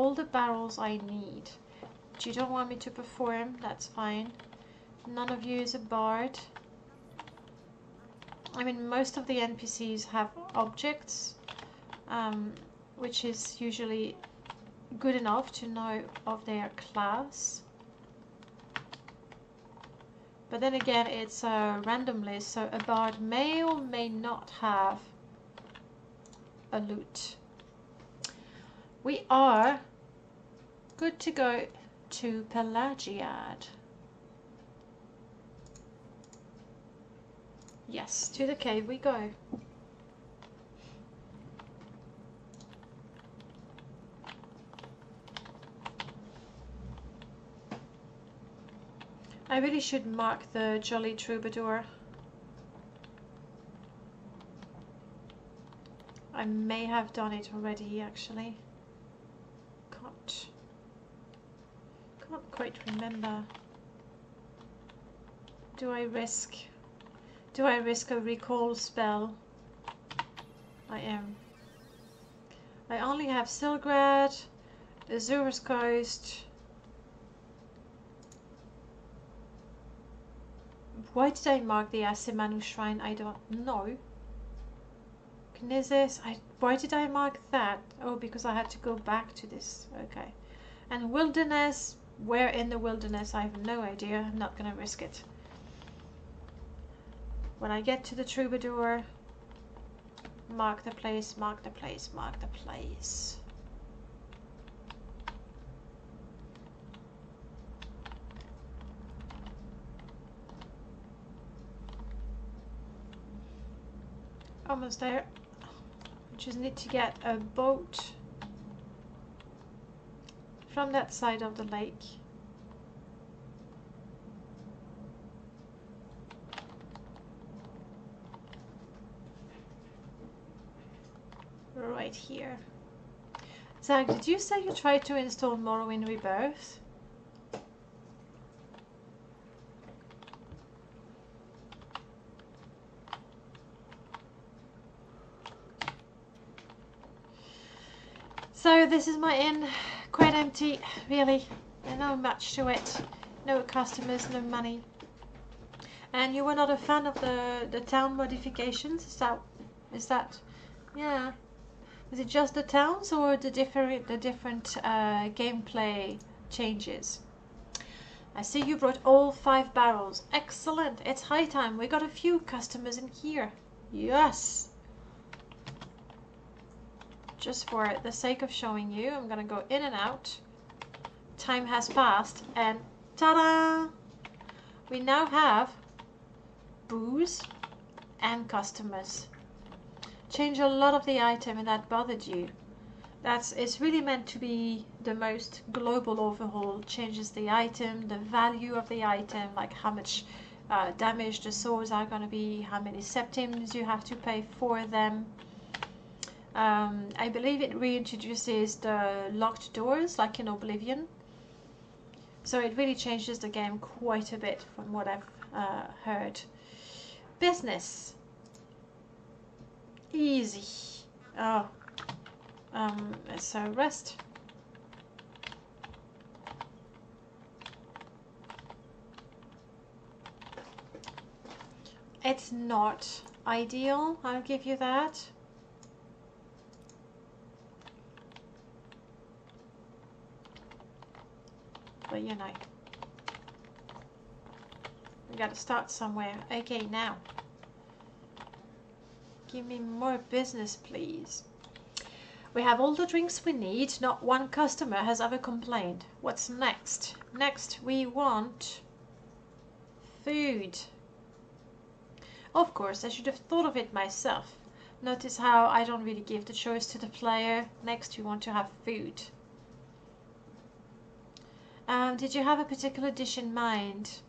all the barrels I need. But you don't want me to perform, that's fine. None of you is a bard. I mean, most of the NPCs have objects, which is usually good enough to know of their class. But then again, it's a random list, so a bard may or may not have a loot. We are good to go to Pelagiad. Yes, to the cave we go. I really should mark the Jolly Troubadour. I may have done it already, actually. Can't quite remember. Do I risk a recall spell? I am. I only have Silgrad, Azura's Coast. Why did I mark the Asimanu Shrine? I don't know. Knizzis, why did I mark that? Oh, because I had to go back to this. Okay. And Wilderness, where in the wilderness? I have no idea. I'm not gonna risk it. When I get to the Troubadour, mark the place, mark the place, mark the place. Almost there. Just need to get a boat from that side of the lake. Right here. Zach, did you say you tried to install Morrowind Rebirth? So this is my inn, quite empty, really. There's no much to it. No customers, no money. And you were not a fan of the town modifications? Is that yeah? Is it just the towns or the different gameplay changes? I see you brought all 5 barrels. Excellent! It's high time. We got a few customers in here. Yes. Just for the sake of showing you, I'm gonna go in and out. Time has passed and ta-da! We now have booze and customers. Change a lot of the item that bothered you. It's really meant to be the most global overhaul. Changes the item, the value of the item, like how much damage the swords are gonna be, how many septims you have to pay for them. I believe it reintroduces the locked doors like in Oblivion. So it really changes the game quite a bit from what I've heard. Business. Easy. Oh. So rest. It's not ideal, I'll give you that. But you know, we gotta start somewhere. Okay, now. Give me more business, please. We have all the drinks we need. Not one customer has ever complained. What's next? Next, we want food. Of course, I should have thought of it myself. Notice how I don't really give the choice to the player. Next, we want to have food. Did you have a particular dish in mind?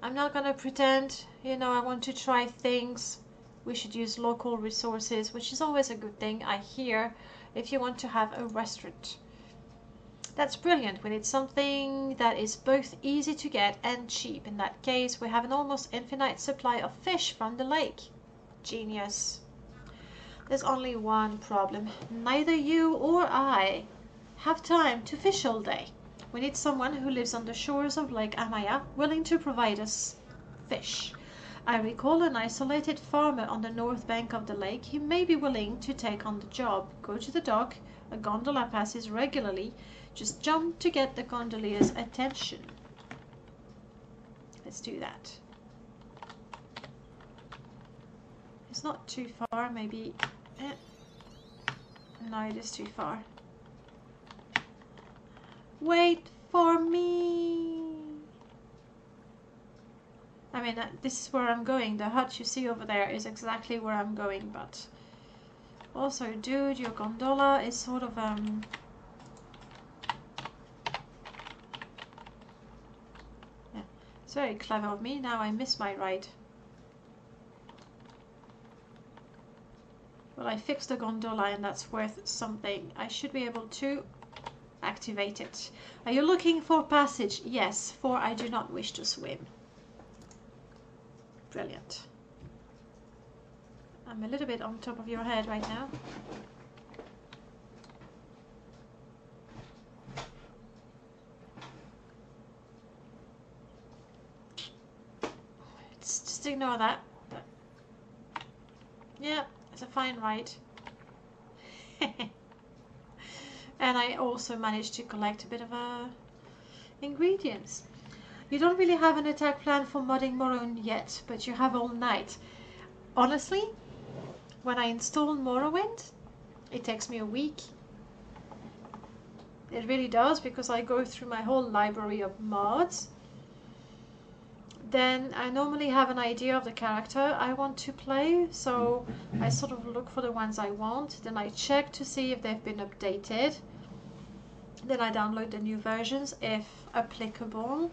I'm not gonna pretend, you know, I want to try things. We should use local resources, which is always a good thing, I hear, if you want to have a restaurant. That's brilliant. We need something that is both easy to get and cheap. In that case, we have an almost infinite supply of fish from the lake. Genius. There's only one problem. Neither you or I have time to fish all day. We need someone who lives on the shores of Lake Amaya, willing to provide us fish. I recall an isolated farmer on the north bank of the lake. He may be willing to take on the job. Go to the dock. A gondola passes regularly. Just jump to get the gondolier's attention. Let's do that. It's not too far, maybe. No, it is too far. Wait for me. I mean, this is where I'm going. The hut you see over there is exactly where I'm going, but also, dude, your gondola is sort of yeah, it's very clever of me. Now I miss my ride. Well, I fixed the gondola and that's worth something. I should be able to activate it. Are you looking for passage? Yes, for I do not wish to swim. Brilliant. I'm a little bit on top of your head right now. Just ignore that. But yeah, it's a fine ride. And I also managed to collect a bit of ingredients. You don't really have an attack plan for modding Morrowind yet, but you have all night. Honestly, when I install Morrowind, it takes me a week. It really does, because I go through my whole library of mods. Then I normally have an idea of the character I want to play, so I sort of look for the ones I want. Then I check to see if they've been updated. Then I download the new versions if applicable.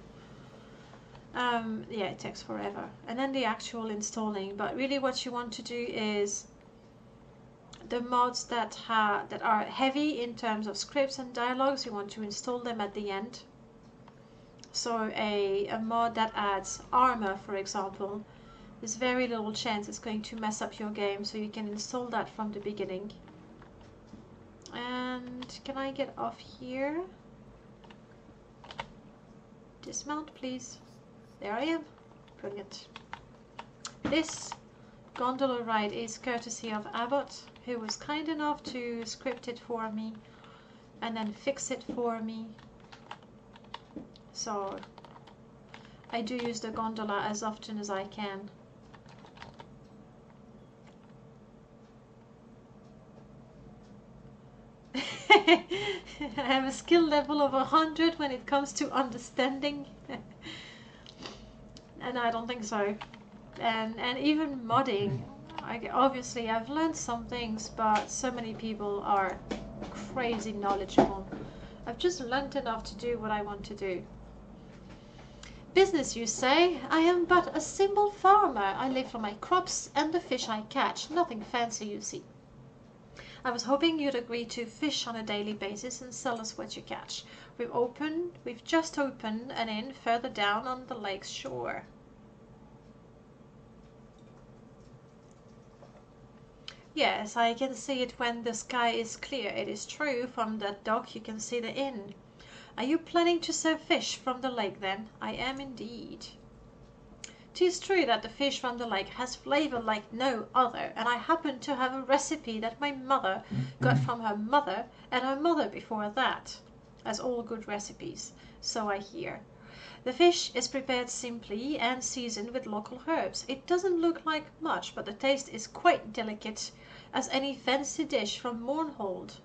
Yeah, it takes forever. And then the actual installing. But really what you want to do is the mods that are heavy in terms of scripts and dialogues, you want to install them at the end. So a mod that adds armor, for example, there's very little chance it's going to mess up your game, so you can install that from the beginning. And can I get off here? Dismount, please. There I am. Brilliant. This gondola ride is courtesy of Abbott, who was kind enough to script it for me and then fix it for me. So I do use the gondola as often as I can. I have a skill level of 100 when it comes to understanding. And I don't think so. And even modding, obviously I've learned some things, but so many people are crazy knowledgeable. I've just learned enough to do what I want to do. Business, you say? I am but a simple farmer. I live from my crops and the fish I catch. Nothing fancy, you see. I was hoping you'd agree to fish on a daily basis and sell us what you catch. We've just opened an inn further down on the lake's shore. Yes, I can see it when the sky is clear. It is true, from that dock you can see the inn. Are you planning to serve fish from the lake then? I am indeed. 'Tis true that the fish from the lake has flavour like no other, and I happen to have a recipe that my mother got from her mother and her mother before that, as all good recipes, so I hear. The fish is prepared simply and seasoned with local herbs. It doesn't look like much, but the taste is quite delicate, as any fancy dish from Mournhold.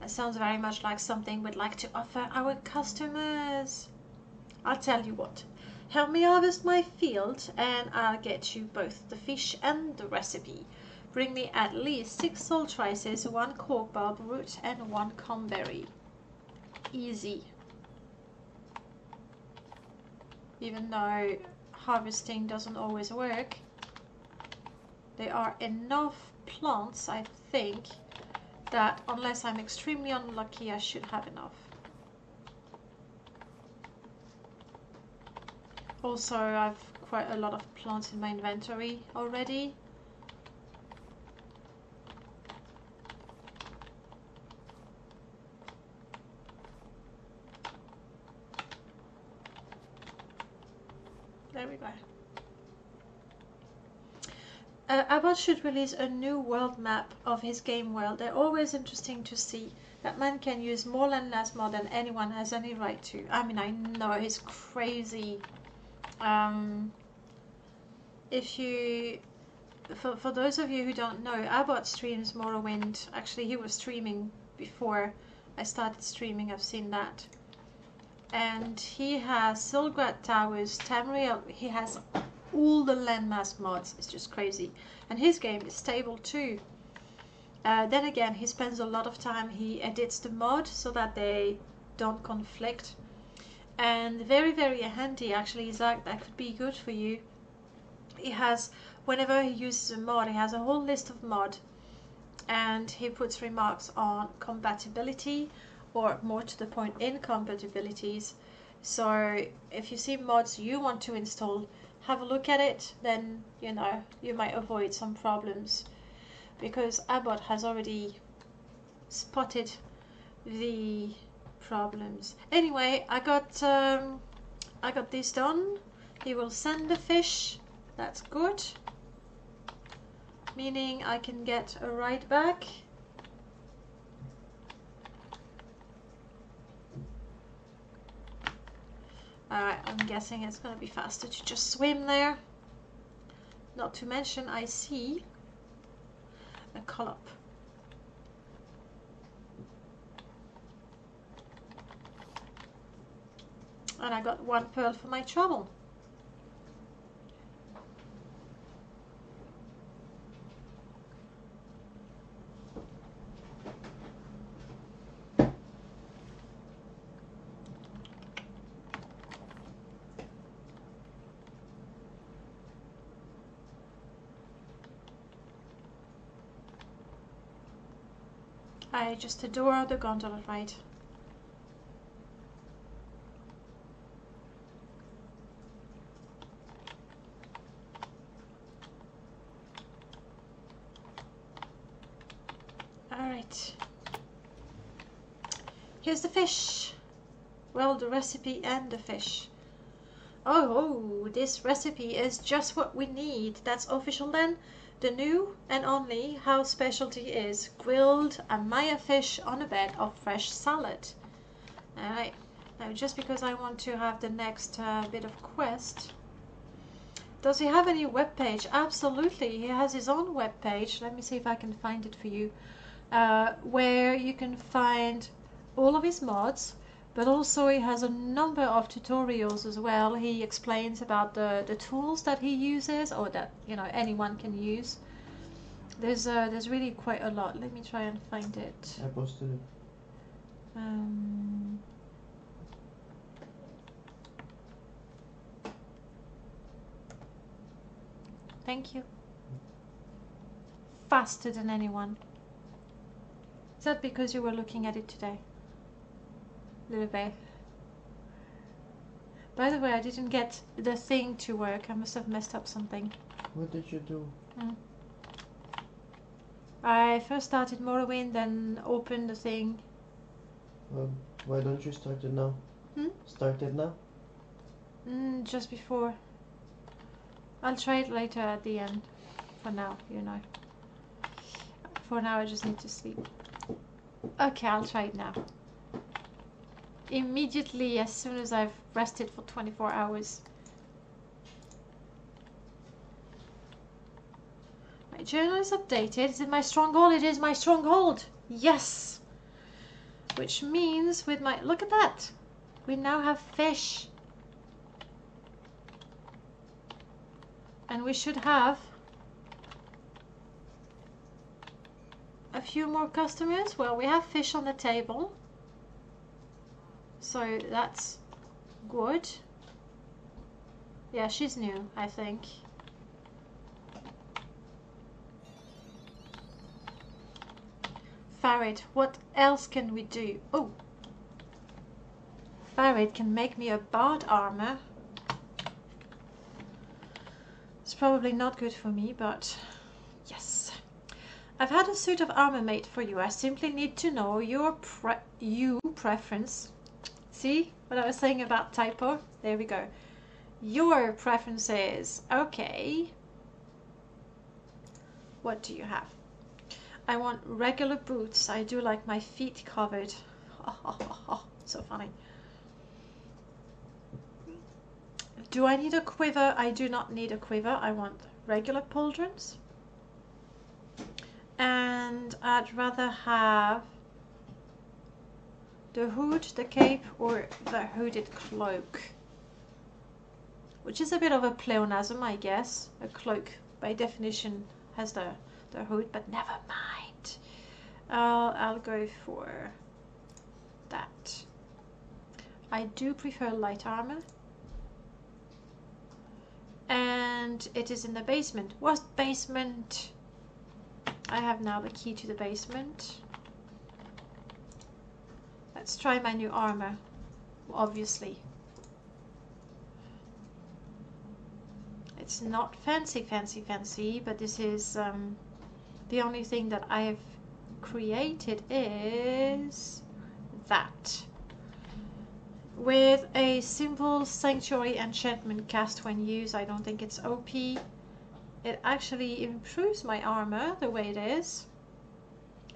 That sounds very much like something we'd like to offer our customers. I'll tell you what. Help me harvest my field, and I'll get you both the fish and the recipe. Bring me at least 6 salt rices, 1 cork bulb root, and 1 comberry. Easy. Even though harvesting doesn't always work, there are enough plants, I think, that unless I'm extremely unlucky, I should have enough. Also, I've quite a lot of plants in my inventory already. There we go. Abbott should release a new world map of his game world. They're always interesting to see. That man can use more landmass more than anyone has any right to. I mean, I know he's crazy. If you, for those of you who don't know, Abbott streams Morrowind. Actually, he was streaming before I started streaming. I've seen that. And he has Silgrad Towers, Tamriel. He has all the landmass mods. It's just crazy. And his game is stable too. Then again, he spends a lot of time, he edits the mod so that they don't conflict. And very, very handy actually, Zach, that could be good for you. He has, whenever he uses a mod, he has a whole list of mod. And he puts remarks on compatibility, or more to the point, incompatibilities. So if you see mods you want to install, have a look at it, then you know you might avoid some problems, because Abbott has already spotted the problems. Anyway, I got this done. He will send the fish. That's good, meaning I can get a ride back. Alright, I'm guessing it's going to be faster to just swim there. Not to mention, I see a collop. And I got 1 pearl for my trouble. I just adore the gondola ride. Alright. Here's the fish. Well, the recipe and the fish. Oh, this recipe is just what we need. That's official then. The new and only house specialty is grilled Amaya fish on a bed of fresh salad. Alright, now just because I want to have the next bit of quest. Does he have any webpage? Absolutely, he has his own webpage. Let me see if I can find it for you. Where you can find all of his mods, but also he has a number of tutorials as well. He explains about the tools that he uses, or that anyone can use. There's really quite a lot. Let me try and find it. I posted it. Thank you. Faster than anyone. Is that because you were looking at it today? Little bit. By the way, I didn't get the thing to work. I must have messed up something. What did you do? I first started Morrowind, then opened the thing. Why don't you start it now? Start it now? Just before. I'll try it later at the end. For now, For now, I just need to sleep. Okay, I'll try it now. Immediately, as soon as I've rested for 24 hours. My journal is updated. Is it my stronghold? It is my stronghold! Yes! Which means with my... Look at that! We now have fish. And we should have a few more customers. Well, we have fish on the table. So that's good. Yeah, she's new, I think. Farid, what else can we do? Oh! Farid can make me a bard armor. It's probably not good for me, but yes. I've had a suit of armor made for you. I simply need to know your preference. See what I was saying about typo? There we go. your preferences. Okay. What do you have? I want regular boots. I do like my feet covered. So funny. Do I need a quiver? I do not need a quiver. I want regular pauldrons. And I'd rather have the hood, the cape, or the hooded cloak. Which is a bit of a pleonasm, I guess. A cloak, by definition, has the hood, but never mind. I'll go for that. I do prefer light armor. And it is in the basement. What basement? I have now the key to the basement. Let's try my new armor, obviously. It's not fancy, but this is the only thing that I have created is that. With a simple sanctuary enchantment cast when used, I don't think it's OP. It actually improves my armor the way it is.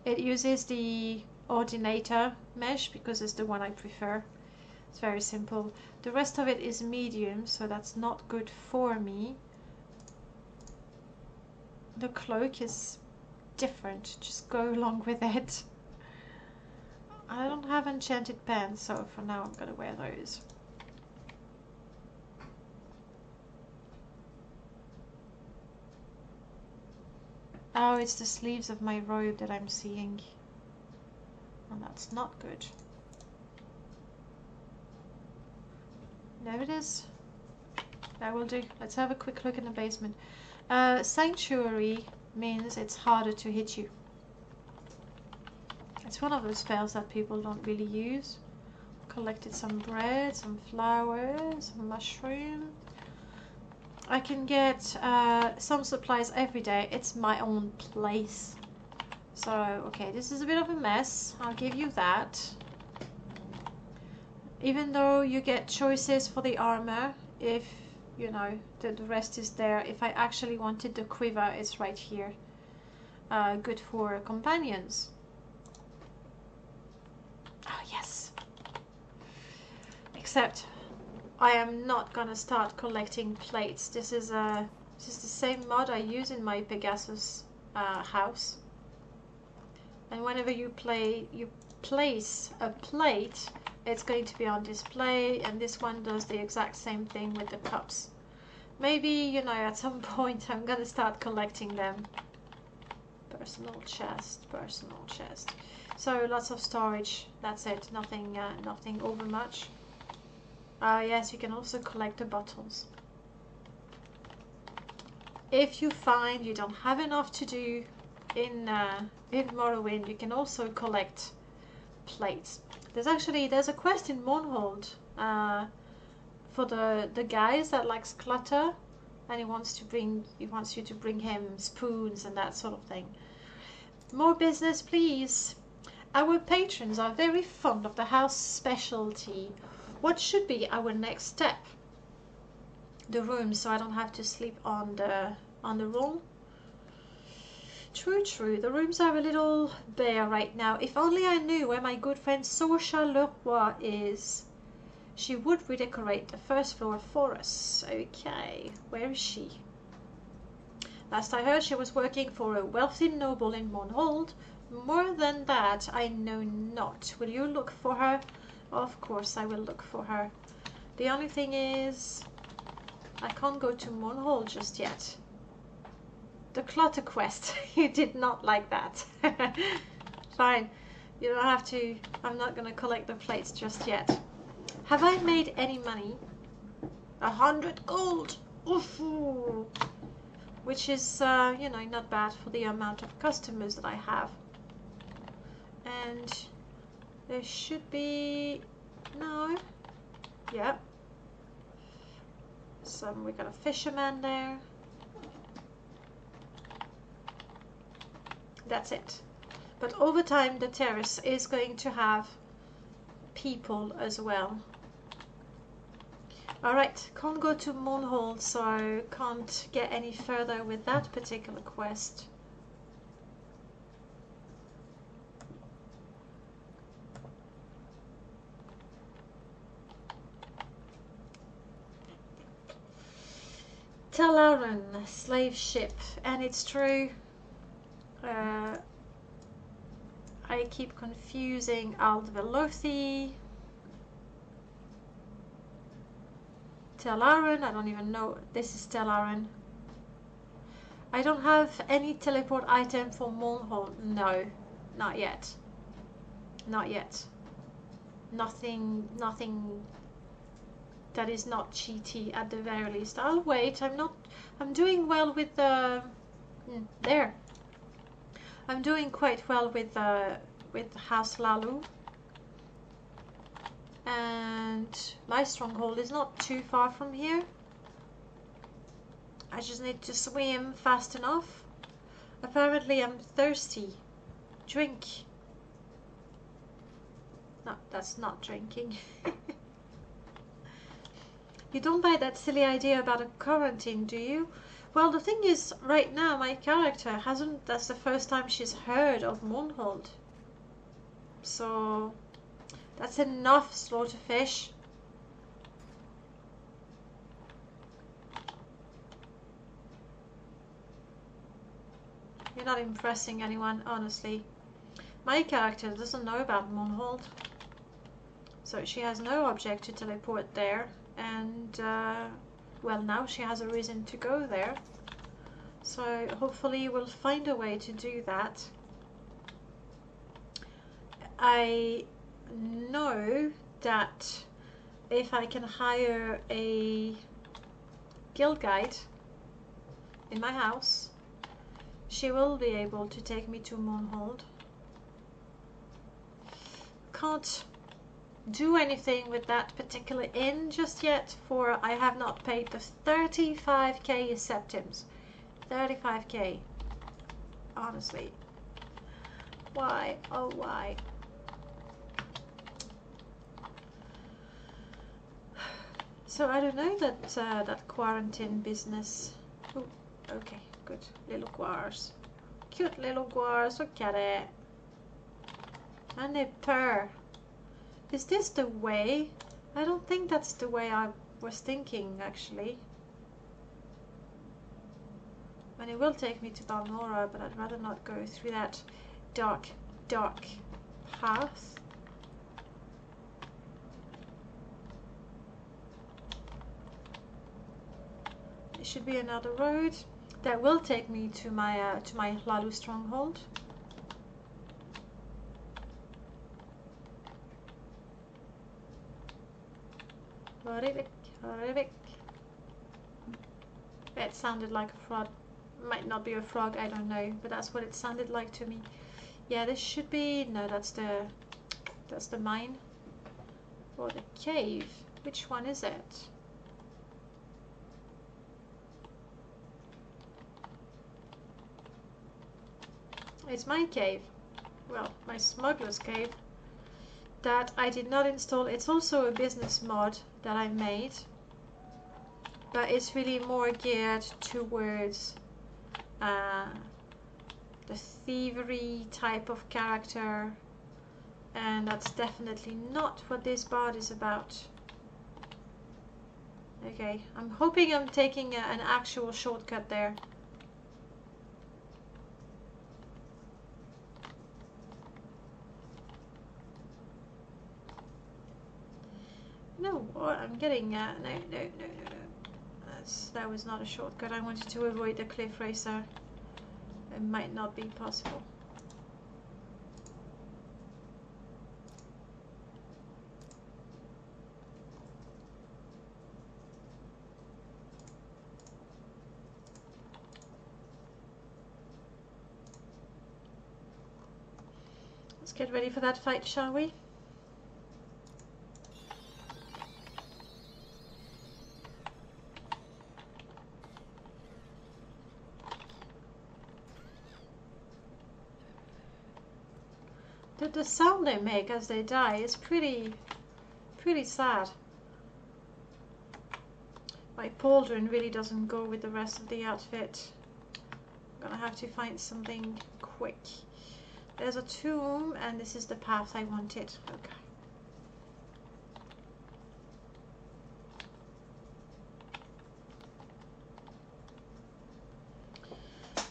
It uses the ordinator mesh because it's the one I prefer. It's very simple. The rest of it is medium, so that's not good for me. The cloak is different, just go along with it. I don't have enchanted pants, so for now I'm gonna wear those. Oh, it's the sleeves of my robe that I'm seeing. And that's not good. There it is. That will do. Let's have a quick look in the basement. Sanctuary means it's harder to hit you. It's one of those spells that people don't really use. Collected some bread, some flowers, some mushroom. I can get some supplies every day. It's my own place. So, okay, this is a bit of a mess. I'll give you that. Even though you get choices for the armor, if, you know, the rest is there. If I actually wanted the quiver, it's right here. Good for companions. Oh, yes. Except I am not gonna start collecting plates. This is the same mod I use in my Pegasus house. And whenever you place a plate, it's going to be on display, and this one does the exact same thing with the cups. Maybe, you know, at some point I'm gonna start collecting them. Personal chest. So lots of storage. That's it. Nothing over much. Yes, you can also collect the bottles. If you find you don't have enough to do in Morrowind, you can also collect plates. There's a quest in Morrowind for the guys that likes clutter, and he wants you to bring him spoons and that sort of thing. More business, please. Our patrons are very fond of the house specialty. What should be our next step? The room, so I don't have to sleep on the roll. True. The rooms are a little bare right now. If only I knew where my good friend Sorsha Leroy is. She would redecorate the first floor for us. Okay, where is she? Last I heard, she was working for a wealthy noble in Morrowind. More than that, I know not. Will you look for her? Of course I will look for her. The only thing is, I can't go to Morrowind just yet. The clutter quest. You did not like that. Fine. You don't have to. I'm not going to collect the plates just yet. Have I made any money? 100 gold. Oof. Which is, you know, not bad for the amount of customers that I have. And there should be... No. Yep. We got a fisherman there. That's it. But over time the terrace is going to have people as well. Alright, can't go to Moonhold, so can't get any further with that particular quest. Talaran, slave ship, and it's true. I keep confusing Aldvelothi. Talaran, I don't even know. This is Talaran. I don't have any teleport item for Moonhold. No, not yet. Not yet. Nothing that is not cheaty at the very least. I'll wait. I'm doing well with the there. I'm doing quite well with House Lalu. And my stronghold is not too far from here. I just need to swim fast enough. Apparently I'm thirsty. Drink. No, that's not drinking. You don't buy that silly idea about a quarantine, do you? Well, the thing is, right now my character hasn't, that's the first time she's heard of Moonhold. So that's enough slaughterfish. You're not impressing anyone, honestly. My character doesn't know about Moonhold. So she has no object to teleport there. And, well, now she has a reason to go there. So hopefully we'll find a way to do that. I know that if I can hire a guild guide in my house, she will be able to take me to Moonhold. Can't do anything with that particular inn just yet, for I have not paid the 35k septims. 35k. Honestly. Why? Oh, why? So I don't know that that quarantine business. Oh, okay, good. Little guars. Cute little guars. Look at it. And they purr. Is this the way? I don't think that's the way I was thinking, actually. And it will take me to Balmora, but I'd rather not go through that dark path. There should be another road that will take me to my Lalu stronghold. Horrific. It sounded like a frog. Might not be a frog, I don't know, but that's what it sounded like to me. Yeah, this should be, no, that's the mine. Or the cave. Which one is it? It's my cave. Well, my smuggler's cave. That I did not install. It's also a business mod that I made, but it's really more geared towards the thievery type of character, and that's definitely not what this bard is about. Okay, I'm hoping I'm taking an actual shortcut there. No, what I'm getting no. That was not a shortcut. I wanted to avoid the cliff racer. It might not be possible. Let's get ready for that fight, shall we? The sound they make as they die is pretty sad. My pauldron really doesn't go with the rest of the outfit. I'm gonna have to find something quick. There's a tomb, and this is the path I wanted. Okay.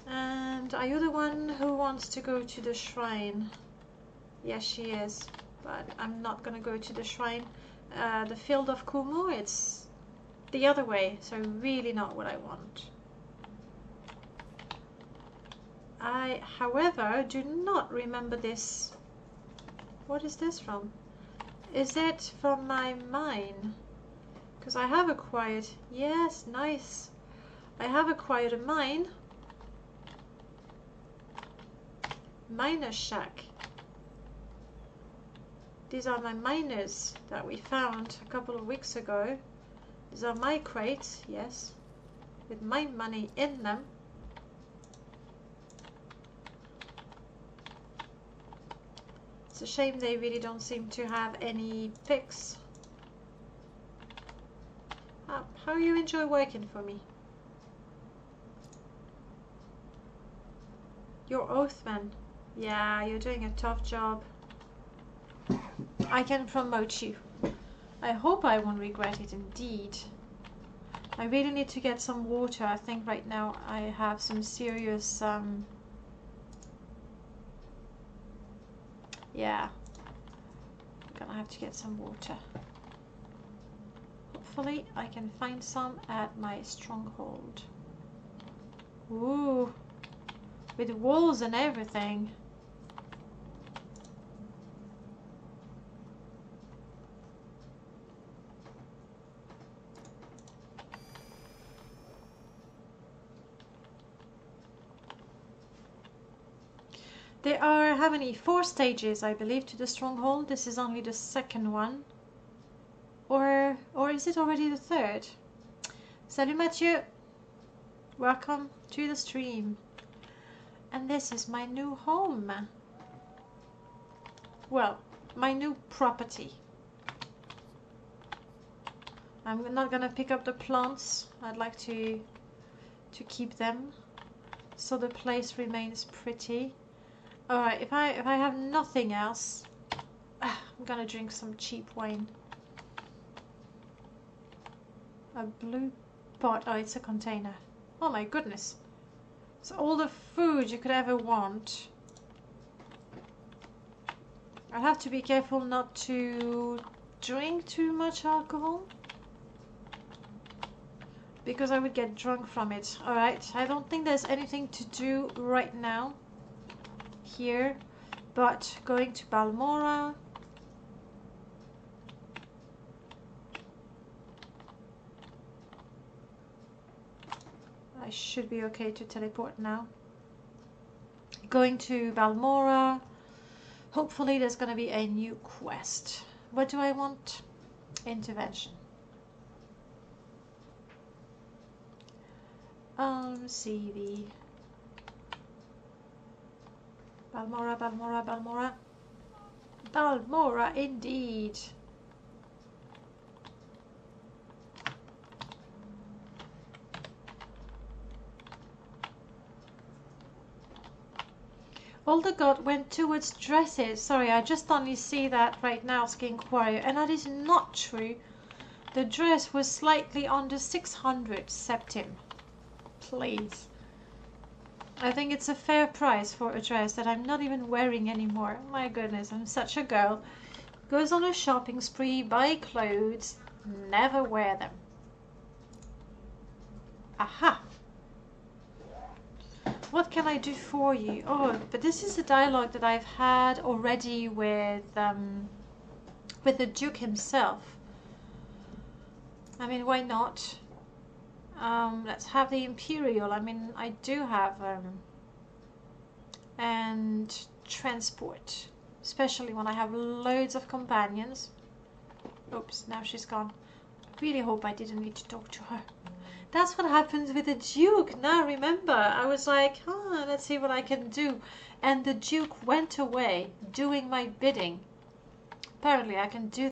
And are you the one who wants to go to the shrine? Yes, she is. But I'm not gonna go to the shrine. The field of Kumu, it's the other way, so really not what I want. I, however, do not remember this. What is this from? Is it from my mine? Because I have acquired... Yes, nice. I have acquired a mine. Miner shack. These are my miners that we found a couple of weeks ago. These are my crates, yes, with my money in them. It's a shame they really don't seem to have any picks. How you enjoy working for me? You're Oathman. Yeah, you're doing a tough job. I can promote you. I hope I won't regret it indeed. I really need to get some water. I think right now I have some serious yeah, I'm gonna have to get some water. Hopefully I can find some at my stronghold. Ooh, with walls and everything. There are, how many? 4 stages, I believe, to the stronghold. This is only the second one. Or is it already the third? Salut Mathieu! Welcome to the stream. And this is my new home. Well, my new property. I'm not gonna pick up the plants. I'd like to keep them so the place remains pretty. Alright, if I have nothing else, I'm gonna drink some cheap wine. A blue pot. Oh, it's a container. Oh my goodness. It's all the food you could ever want. I have to be careful not to drink too much alcohol, because I would get drunk from it. Alright, I don't think there's anything to do right now here, but going to Balmora. I should be okay to teleport now. Going to Balmora. Hopefully there's going to be a new quest. What do I want? Intervention. CV. Balmora, Balmora, Balmora. Balmora indeed. All the god went towards dresses. Sorry, I just only see that right now, Skinquire, and that is not true. The dress was slightly under 600 septim. Please. I think it's a fair price for a dress that I'm not even wearing anymore. My goodness, I'm such a girl. Goes on a shopping spree, buy clothes, never wear them. Aha! What can I do for you? Oh, but this is a dialogue that I've had already with the Duke himself. I mean, why not? Let's have the Imperial. I mean, I do have and transport, especially when I have loads of companions. Oops, now she's gone. I really hope I didn't need to talk to her. That's what happens with the Duke. Now remember, I was like, let's see what I can do. And the Duke went away doing my bidding. Apparently I can do